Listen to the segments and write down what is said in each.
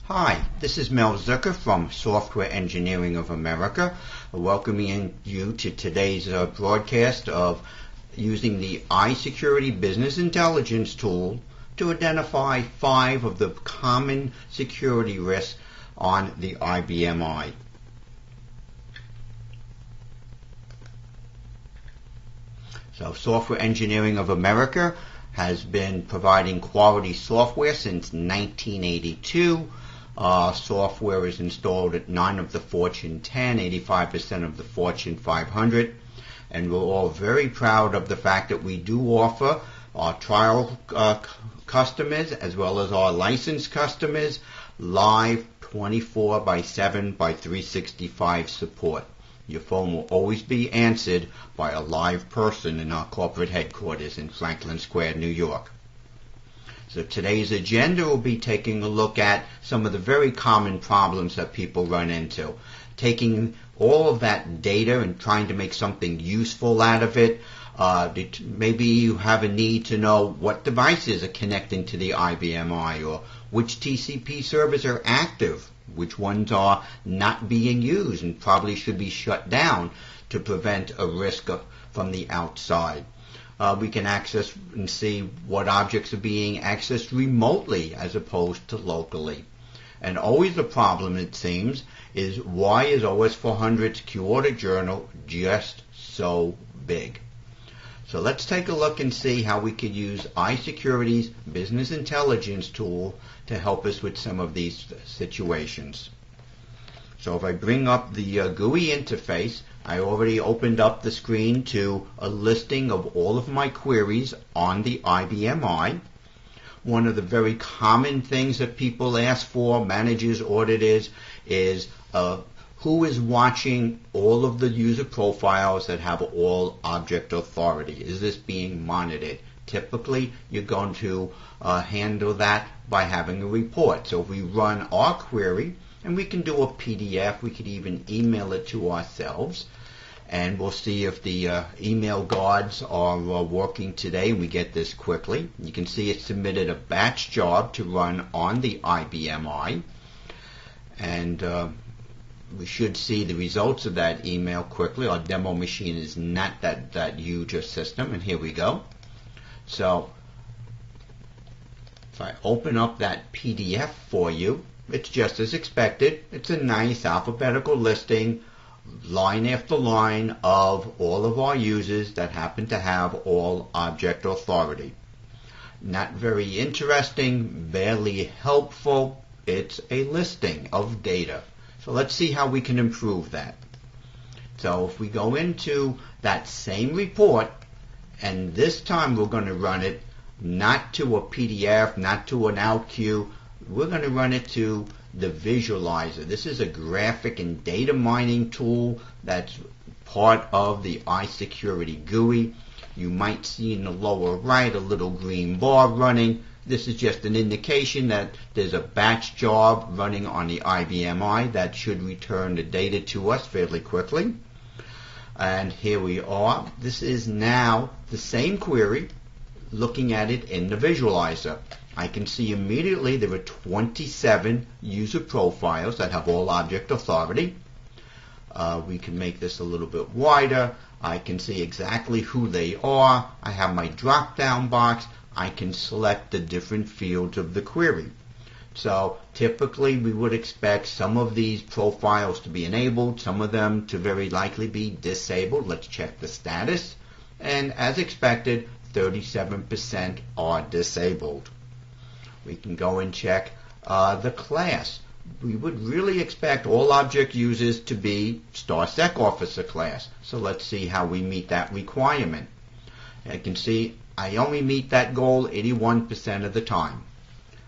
Hi, this is Mel Zucker from Software Engineering of America, welcoming you to today's broadcast of using the iSecurity Business Intelligence tool to identify 5 of the common security risks on the IBM I. So Software Engineering of America has been providing quality software since 1982. Software is installed at 9 of the Fortune 10, 85% of the Fortune 500, and we're all very proud of the fact that we do offer our trial customers as well as our licensed customers live 24/7 by 365 support. Your phone will always be answered by a live person in our corporate headquarters in Franklin Square, New York. So today's agenda will be taking a look at some of the very common problems that people run into. Taking all of that data and trying to make something useful out of it. Maybe you have a need to know what devices are connecting to the IBM I, or which TCP servers are active, which ones are not being used and probably should be shut down to prevent a risk from the outside. We can access and see what objects are being accessed remotely as opposed to locally. And always the problem, it seems, is why is OS 400's Q-Order journal just so big? So let's take a look and see how we could use iSecurity's business intelligence tool to help us with some of these situations. So if I bring up the GUI interface, I already opened up the screen to a listing of all of my queries on the IBM I. One of the very common things that people ask for, managers, auditors, is who is watching all of the user profiles that have all object authority? Is this being monitored? Typically, you're going to handle that by having a report. So if we run our query, and we can do a PDF, we could even email it to ourselves, and we'll see if the email guards are working today. We get this quickly. You can see it submitted a batch job to run on the IBM I, and we should see the results of that email quickly. Our demo machine is not that huge a system, and here we go. So if I open up that PDF for you, it's just as expected. It's a nice alphabetical listing, line after line, of all of our users that happen to have all object authority. Not very interesting, barely helpful. It's a listing of data. So let's see how we can improve that. So if we go into that same report, and this time we're going to run it not to a PDF, not to an OutQ, we're going to run it to the visualizer. This is a graphic and data mining tool that's part of the iSecurity GUI. You might see in the lower right a little green bar running. This is just an indication that there's a batch job running on the IBM I that should return the data to us fairly quickly. And here we are. This is now the same query, looking at it in the visualizer. I can see immediately there are 27 user profiles that have all object authority. We can make this a little bit wider. I can see exactly who they are. I have my drop-down box. I can select the different fields of the query. So typically we would expect some of these profiles to be enabled, some of them to very likely be disabled. Let's check the status. And as expected, 37% are disabled. We can go and check the class. We would really expect all object users to be StarSec Officer class. So let's see how we meet that requirement. I can see I only meet that goal 81% of the time.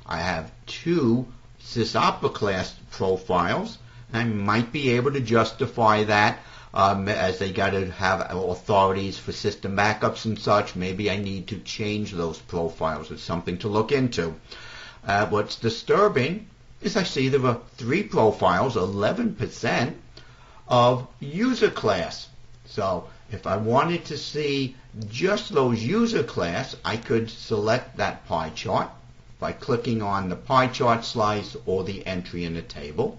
I have 2 SysOpera class profiles. I might be able to justify that as they got to have authorities for system backups and such. Maybe I need to change those profiles. It's something to look into. What's disturbing is I see there are 3 profiles, 11% of user class. So if I wanted to see just those user class, I could select that pie chart. If by clicking on the pie chart slice or the entry in the table.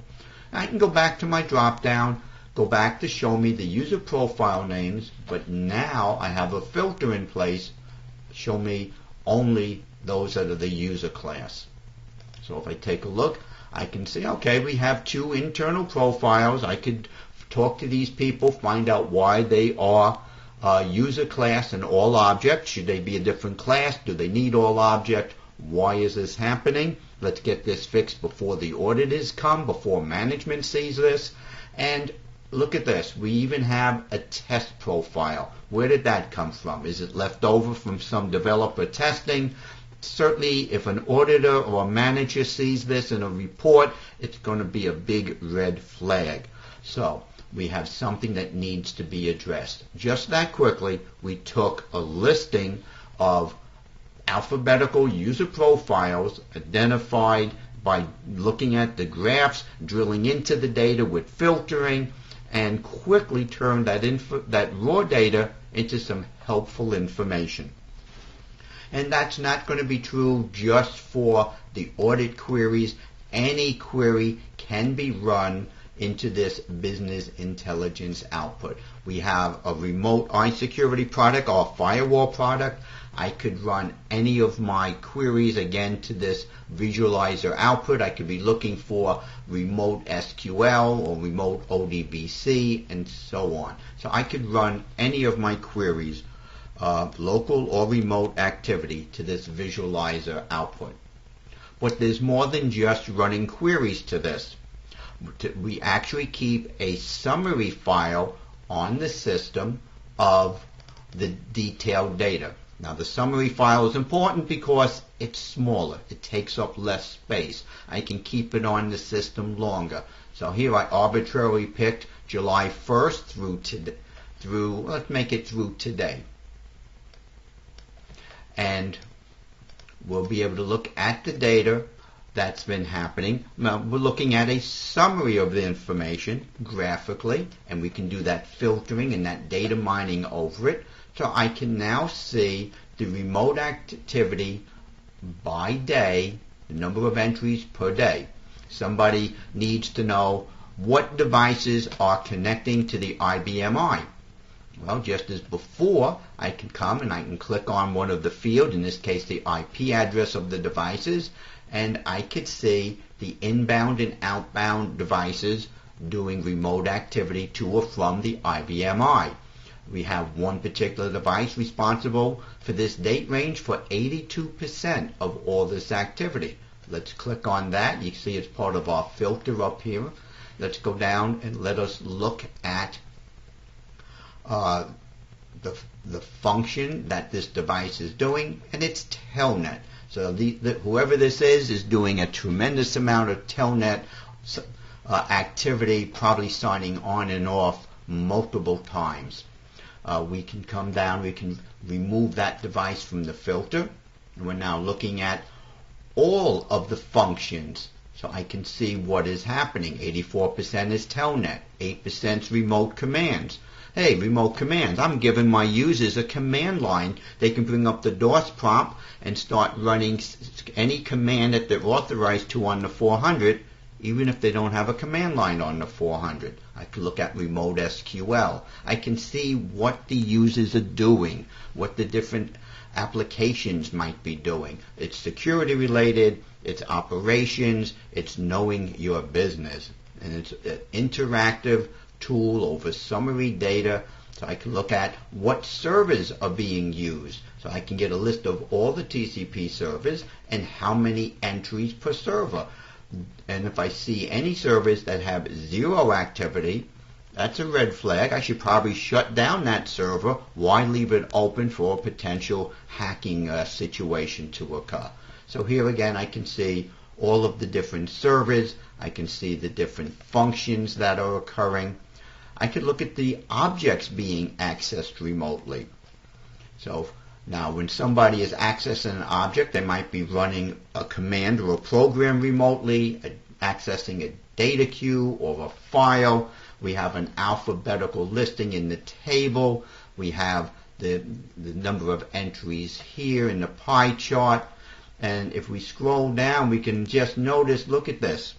I can go back to my drop down, go back to show me the user profile names, but now I have a filter in place, show me only those that are the user class. So if I take a look, I can see, okay, we have 2 internal profiles. I could talk to these people, find out why they are user class and all object. Should they be a different class? Do they need all object? Why is this happening? Let's get this fixed before the auditors come, before management sees this. And look at this. We even have a test profile. Where did that come from? Is it left over from some developer testing? Certainly, if an auditor or a manager sees this in a report, it's going to be a big red flag. So we have something that needs to be addressed. Just that quickly, we took a listing of alphabetical user profiles identified by looking at the graphs, drilling into the data with filtering, and quickly turned that raw data into some helpful information. And that's not going to be true just for the audit queries. Any query can be run into this business intelligence output. We have a remote iSecurity product or firewall product. I could run any of my queries again to this visualizer output. I could be looking for remote SQL or remote ODBC and so on. So I could run any of my queries, local or remote activity, to this visualizer output. But there's more than just running queries to this. We actually keep a summary file on the system of the detailed data. Now the summary file is important because it's smaller. It takes up less space. I can keep it on the system longer. So here I arbitrarily picked July 1st let's make it through today. And we'll be able to look at the data that's been happening. Now, we're looking at a summary of the information graphically, and we can do that filtering and that data mining over it. So I can now see the remote activity by day, the number of entries per day. Somebody needs to know what devices are connecting to the IBM I. Well, just as before, I can come and I can click on one of the fields, in this case the IP address of the devices, and I could see the inbound and outbound devices doing remote activity to or from the IBM I. We have one particular device responsible for this date range for 82% of all this activity. Let's click on that. You can see it's part of our filter up here. Let's go down and let us look at the function that this device is doing, and it's telnet. So whoever this is doing a tremendous amount of telnet activity, probably signing on and off multiple times. We can come down, we can remove that device from the filter, and we're now looking at all of the functions. So I can see what is happening. 84% is telnet, 8% is remote commands. Hey, remote commands, I'm giving my users a command line. They can bring up the DOS prompt and start running any command that they're authorized to on the 400, even if they don't have a command line on the 400. I can look at remote SQL. I can see what the users are doing, what the different applications might be doing. It's security related, it's operations, it's knowing your business. And it's an interactive tool over summary data, so I can look at what servers are being used. So I can get a list of all the TCP servers and how many entries per server. And if I see any servers that have zero activity, that's a red flag. I should probably shut down that server. Why leave it open for a potential hacking situation to occur? So here again I can see all of the different servers. I can see the different functions that are occurring. I could look at the objects being accessed remotely. So now when somebody is accessing an object, they might be running a command or a program remotely, accessing a data queue or a file. We have an alphabetical listing in the table. We have the number of entries here in the pie chart. And if we scroll down, we can just notice, look at this.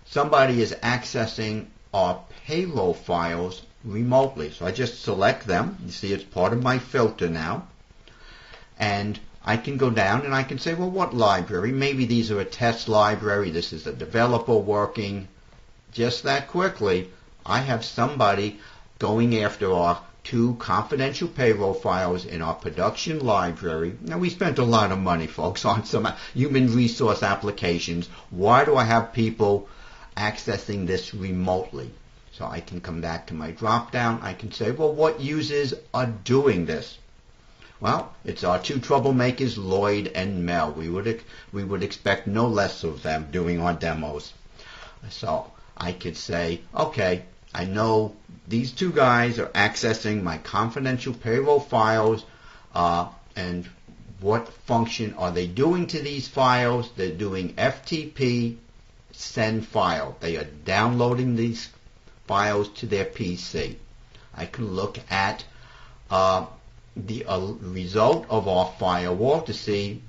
Somebody is accessing our payroll files remotely. So I just select them. You see it's part of my filter now. And I can go down and I can say, well, what library? Maybe these are a test library. This is a developer working. Just that quickly, I have somebody going after our 2 confidential payroll files in our production library. Now, we spent a lot of money, folks, on some human resource applications. Why do I have people accessing this remotely? So I can come back to my drop-down. I can say, well, what users are doing this? Well, it's our 2 troublemakers, Lloyd and Mel. We would expect no less of them doing our demos. So I could say, okay, I know these 2 guys are accessing my confidential payroll files, and what function are they doing to these files? They're doing FTP send file. They are downloading these files to their PC. I can look at the result of our firewall to see,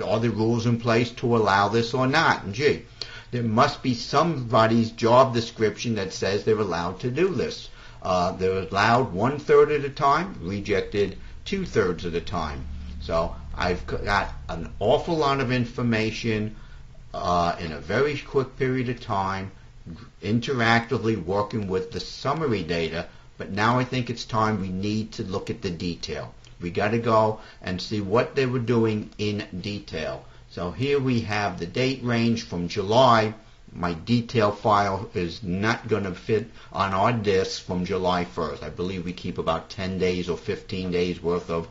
are the rules in place to allow this or not? And gee, there must be somebody's job description that says they're allowed to do this. They're allowed 1/3 of the time, rejected 2/3 of the time. So I've got an awful lot of information in a very quick period of time, interactively working with the summary data. But now I think it's time we need to look at the detail. We got to go and see what they were doing in detail. So here we have the date range from July. My detail file is not going to fit on our disk from July 1st. I believe we keep about 10 days or 15 days worth of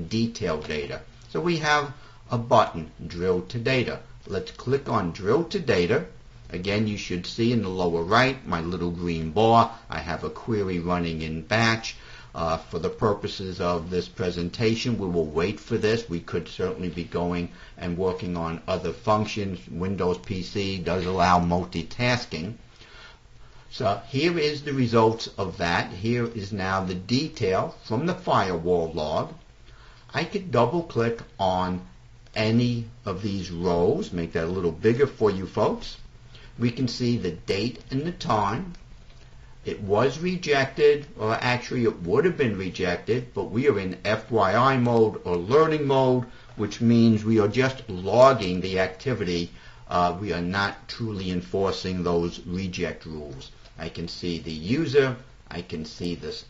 detailed data. So we have a button, Drill to Data. Let's click on Drill to Data. Again, you should see in the lower right my little green bar. I have a query running in batch. For the purposes of this presentation, we will wait for this. We could certainly be going and working on other functions. Windows PC does allow multitasking. So here is the results of that. Here is now the detail from the firewall log. I could double click on any of these rows, make that a little bigger for you folks. We can see the date and the time. It was rejected, or actually it would have been rejected, but we are in FYI mode or learning mode, which means we are just logging the activity. We are not truly enforcing those reject rules. I can see the user, I can see this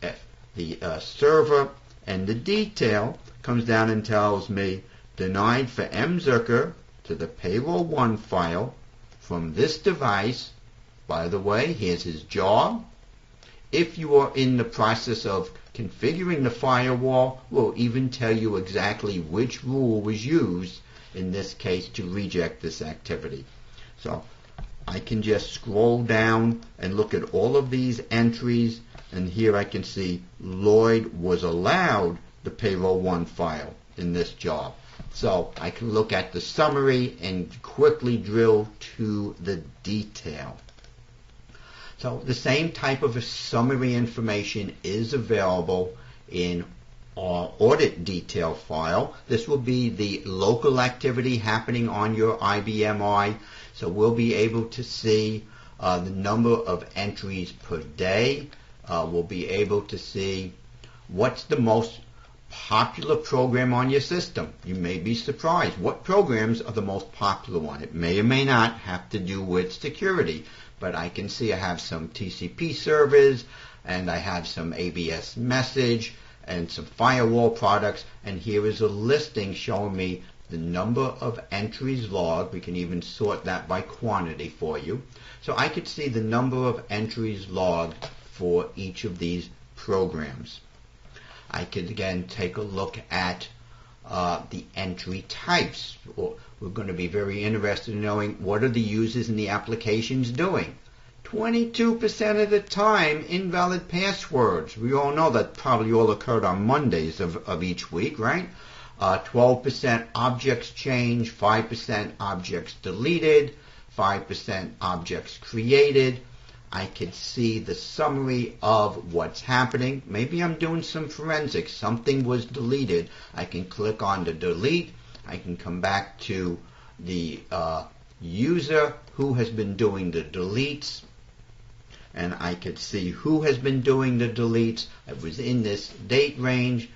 the server, and the detail comes down and tells me denied for M. Zucker to the payroll 1 file from this device. By the way, here's his job. If you are in the process of configuring the firewall, we'll even tell you exactly which rule was used in this case to reject this activity. So I can just scroll down and look at all of these entries, and here I can see Lloyd was allowed the payroll 1 file in this job. So I can look at the summary and quickly drill to the detail. So the same type of summary information is available in our audit detail file. This will be the local activity happening on your IBM I. So we'll be able to see the number of entries per day. We'll be able to see what's the most popular program on your system. You may be surprised. What programs are the most popular one? It may or may not have to do with security, but I can see I have some TCP servers, and I have some ABS message, and some firewall products, and here is a listing showing me the number of entries logged. We can even sort that by quantity for you. So I could see the number of entries logged for each of these programs. I could again take a look at the entry types. We're going to be very interested in knowing what are the users and the applications doing. 22% of the time, invalid passwords. We all know that probably all occurred on Mondays of each week, right? 12% objects changed, 5% objects deleted, 5% objects created. I could see the summary of what's happening. Maybe I'm doing some forensics. Something was deleted. I can click on the delete. I can come back to the user who has been doing the deletes, and I could see who has been doing the deletes. It was in this date range.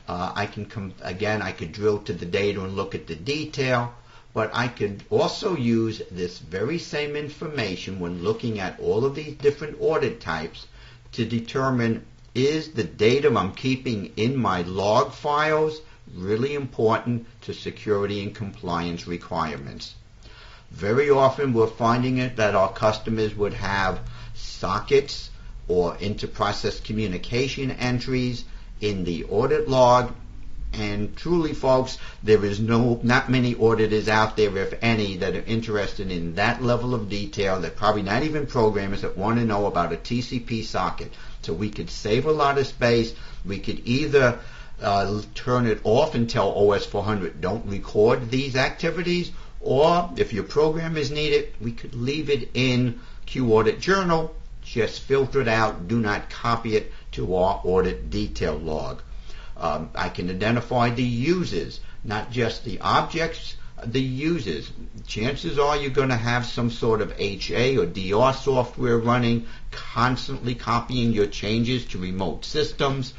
I can come again. I could drill to the data and look at the detail, but I could also use this very same information when looking at all of these different audit types to determine, is the data I'm keeping in my log files really important to security and compliance requirements. Very often we're finding it that our customers would have sockets or inter-process communication entries in the audit log, and truly, folks, there is not many auditors out there, if any, that are interested in that level of detail. They're probably not even programmers that want to know about a TCP socket. So we could save a lot of space. We could either turn it off and tell OS 400 don't record these activities, or if your programmers need it, we could leave it in Q Audit Journal, just filter it out, do not copy it to our audit detail log. I can identify the users, not just the objects, the users. Chances are you're going to have some sort of HA or DR software running, constantly copying your changes to remote systems.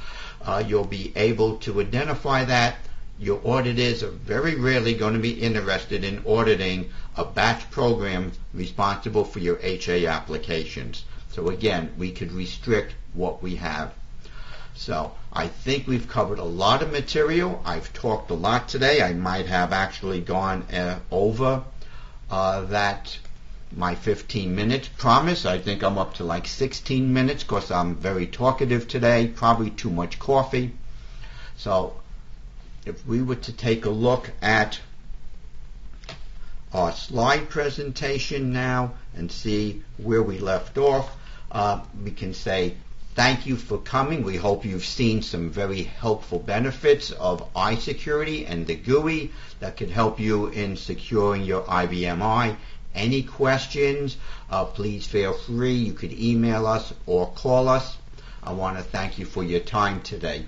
You'll be able to identify that. Your auditors are very rarely going to be interested in auditing a batch program responsible for your HA applications. So again, we could restrict what we have. So I think we've covered a lot of material. I've talked a lot today. I might have actually gone over that my 15 minutes promise. I think I'm up to like 16 minutes because I'm very talkative today, probably too much coffee. So if we were to take a look at our slide presentation now and see where we left off, we can say thank you for coming. We hope you've seen some very helpful benefits of iSecurity and the GUI that can help you in securing your IBM I. Any questions, please feel free. You could email us or call us. I want to thank you for your time today.